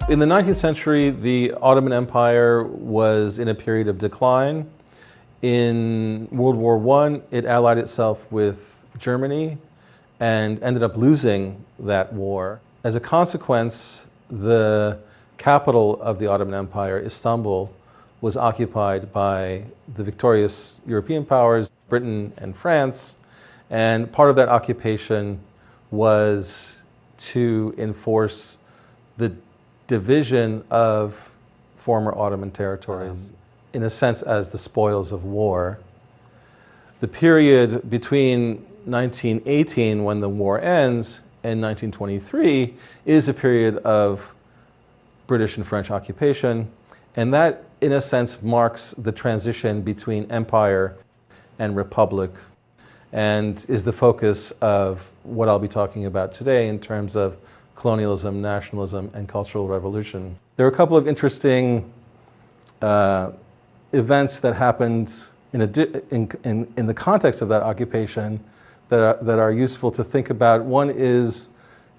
In the 19th century, the Ottoman Empire was in a period of decline. In World War I, it allied itself with Germany and ended up losing that war. As a consequence, the capital of the Ottoman Empire, Istanbul, was occupied by the victorious European powers, Britain and France, and part of that occupation was to enforce the division of former Ottoman territories, in a sense, as the spoils of war. The period between 1918, when the war ends, and 1923 is a period of British and French occupation, and that, in a sense, marks the transition between empire and republic, and is the focus of what I'll be talking about today in terms of colonialism, nationalism, and cultural revolution. There are a couple of interesting events that happened in the context of that occupation that are useful to think about. One is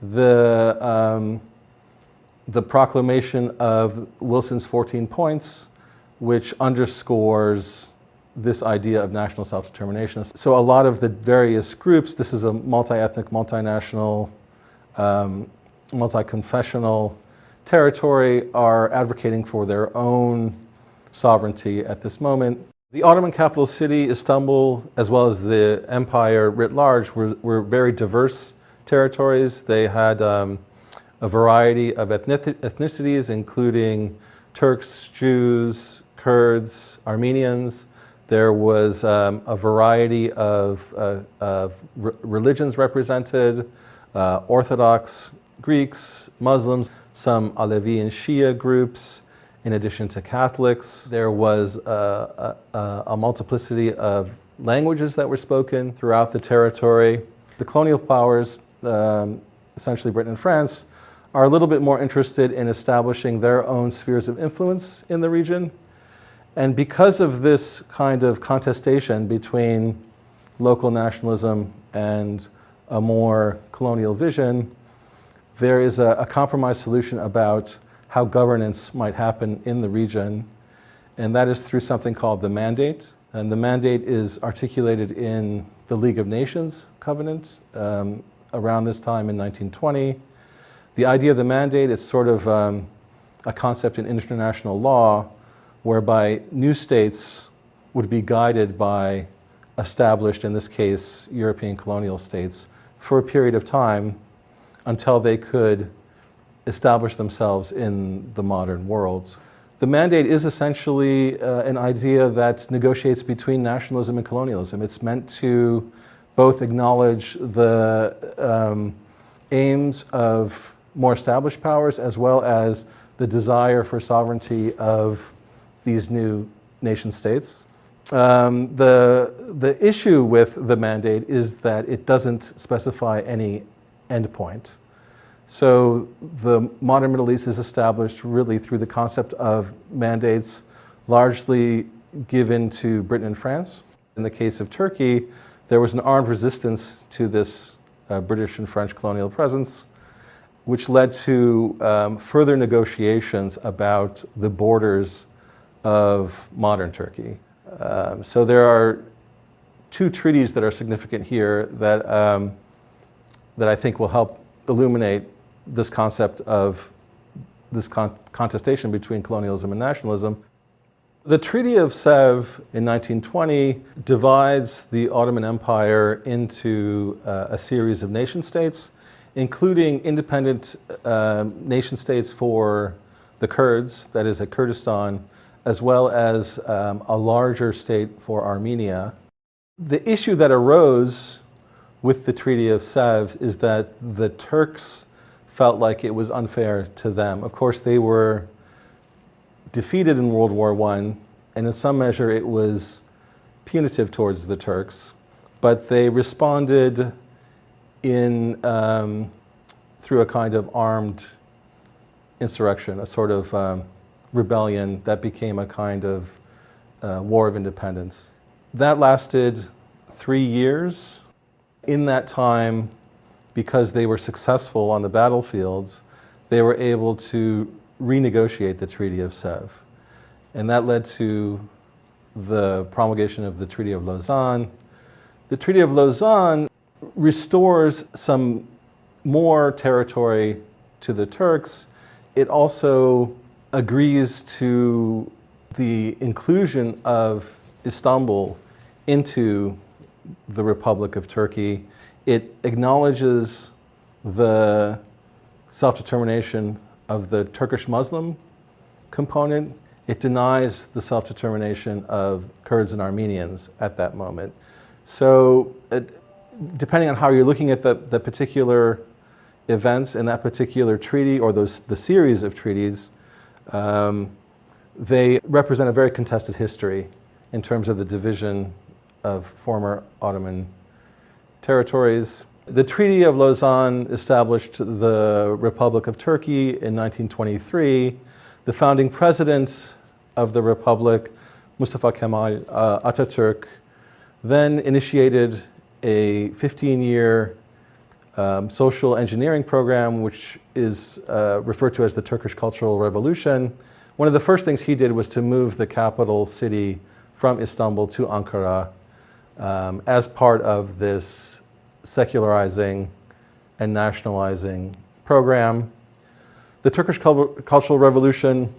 the proclamation of Wilson's 14 points, which underscores this idea of national self-determination. So a lot of the various groups, this is a multi-ethnic, multinational, multi-confessional territory, are advocating for their own sovereignty at this moment. The Ottoman capital city, Istanbul, as well as the empire writ large, were very diverse territories. They had a variety of ethnicities, including Turks, Jews, Kurds, Armenians. There was a variety of religions represented, Orthodox, Greeks, Muslims, some Alevi and Shia groups, in addition to Catholics. There was a multiplicity of languages that were spoken throughout the territory. The colonial powers, essentially Britain and France, are a little bit more interested in establishing their own spheres of influence in the region. And because of this kind of contestation between local nationalism and a more colonial vision, there is a compromise solution about how governance might happen in the region, and that is through something called the Mandate. And the Mandate is articulated in the League of Nations Covenant around this time in 1920. The idea of the Mandate is sort of a concept in international law whereby new states would be guided by established, in this case, European colonial states for a period of time until they could establish themselves in the modern world. The Mandate is essentially an idea that negotiates between nationalism and colonialism. It's meant to both acknowledge the aims of more established powers as well as the desire for sovereignty of these new nation states. The issue with the Mandate is that it doesn't specify any endpoint. So the modern Middle East is established really through the concept of mandates largely given to Britain and France. In the case of Turkey, there was an armed resistance to this British and French colonial presence, which led to further negotiations about the borders of modern Turkey. So there are two treaties that are significant here that I think will help illuminate this concept of this contestation between colonialism and nationalism. The Treaty of Sèvres in 1920 divides the Ottoman Empire into a series of nation states, including independent nation states for the Kurds, that is at Kurdistan, as well as a larger state for Armenia. The issue that arose with the Treaty of Sèvres is that the Turks felt like it was unfair to them. Of course, they were defeated in World War I, and in some measure it was punitive towards the Turks, but they responded in through a kind of armed insurrection, a sort of rebellion that became a kind of war of independence. That lasted 3 years. In that time, because they were successful on the battlefields, they were able to renegotiate the Treaty of Sèvres. And that led to the promulgation of the Treaty of Lausanne. The Treaty of Lausanne restores some more territory to the Turks. It also agrees to the inclusion of Istanbul into the Republic of Turkey. It acknowledges the self-determination of the Turkish Muslim component. It denies the self-determination of Kurds and Armenians at that moment. So depending on how you're looking at the particular events in that particular treaty or the series of treaties, they represent a very contested history in terms of the division of former Ottoman territories. The Treaty of Lausanne established the Republic of Turkey in 1923. The founding president of the Republic, Mustafa Kemal Atatürk, then initiated a 15-year social engineering program, which is referred to as the Turkish Cultural Revolution. One of the first things he did was to move the capital city from Istanbul to Ankara as part of this secularizing and nationalizing program. The Turkish Cultural Revolution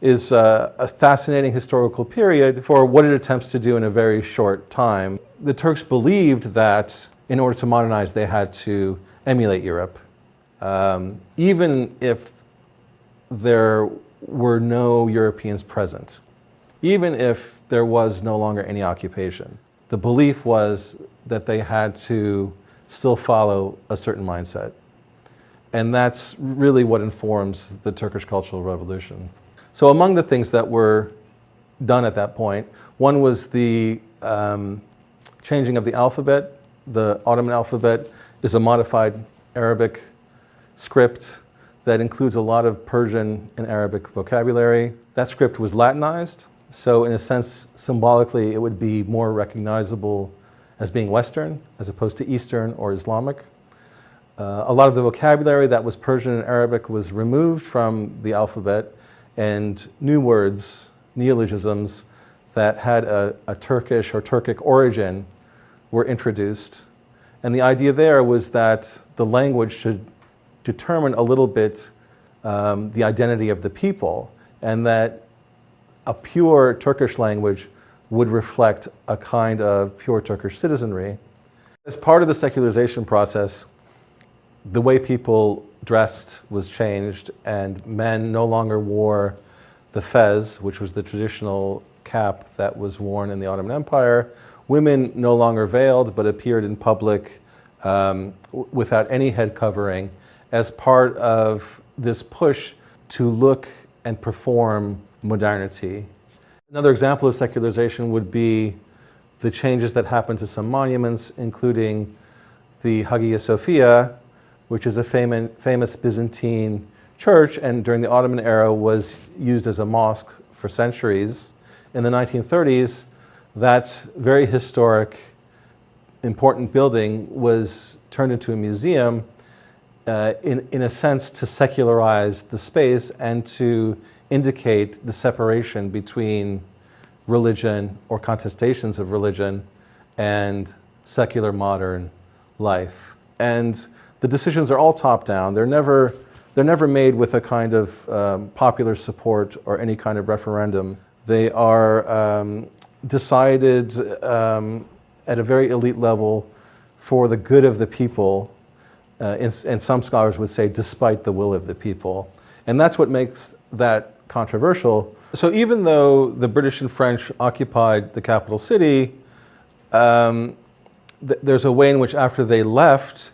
is a fascinating historical period for what it attempts to do in a very short time. The Turks believed that in order to modernize, they had to emulate Europe, even if there were no Europeans present, even if there was no longer any occupation. The belief was that they had to still follow a certain mindset. And that's really what informs the Turkish Cultural Revolution. So among the things that were done at that point, one was the changing of the alphabet. The Ottoman alphabet is a modified Arabic script that includes a lot of Persian and Arabic vocabulary. That script was Latinized, so in a sense, symbolically, it would be more recognizable as being Western as opposed to Eastern or Islamic. A lot of the vocabulary that was Persian and Arabic was removed from the alphabet, and new words, neologisms that had a Turkish or Turkic origin were introduced. And the idea there was that the language should determine a little bit the identity of the people, and that a pure Turkish language would reflect a kind of pure Turkish citizenry. As part of the secularization process, the way people dressed was changed, and men no longer wore the fez, which was the traditional cap that was worn in the Ottoman Empire. Women no longer veiled, but appeared in public without any head covering as part of this push to look and perform modernity. Another example of secularization would be the changes that happened to some monuments, including the Hagia Sophia, which is a famous Byzantine church, and during the Ottoman era was used as a mosque for centuries. In the 1930s, that very historic, important building was turned into a museum in a sense to secularize the space and to indicate the separation between religion or contestations of religion and secular modern life. And the decisions are all top-down. They're never made with a kind of popular support or any kind of referendum. They are decided at a very elite level for the good of the people, and some scholars would say despite the will of the people. And that's what makes that controversial. So even though the British and French occupied the capital city, there's a way in which after they left,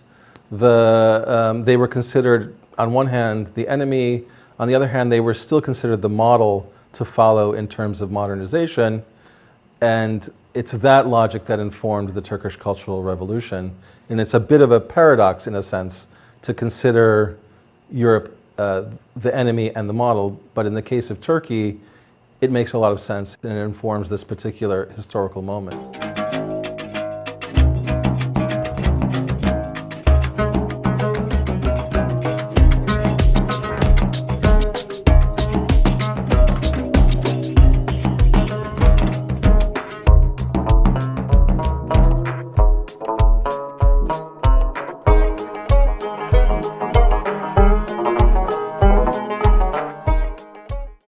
they were considered, on one hand, the enemy. On the other hand, they were still considered the model to follow in terms of modernization. And it's that logic that informed the Turkish Cultural Revolution. And it's a bit of a paradox, in a sense, to consider Europe the enemy and the model. But in the case of Turkey, it makes a lot of sense, and it informs this particular historical moment.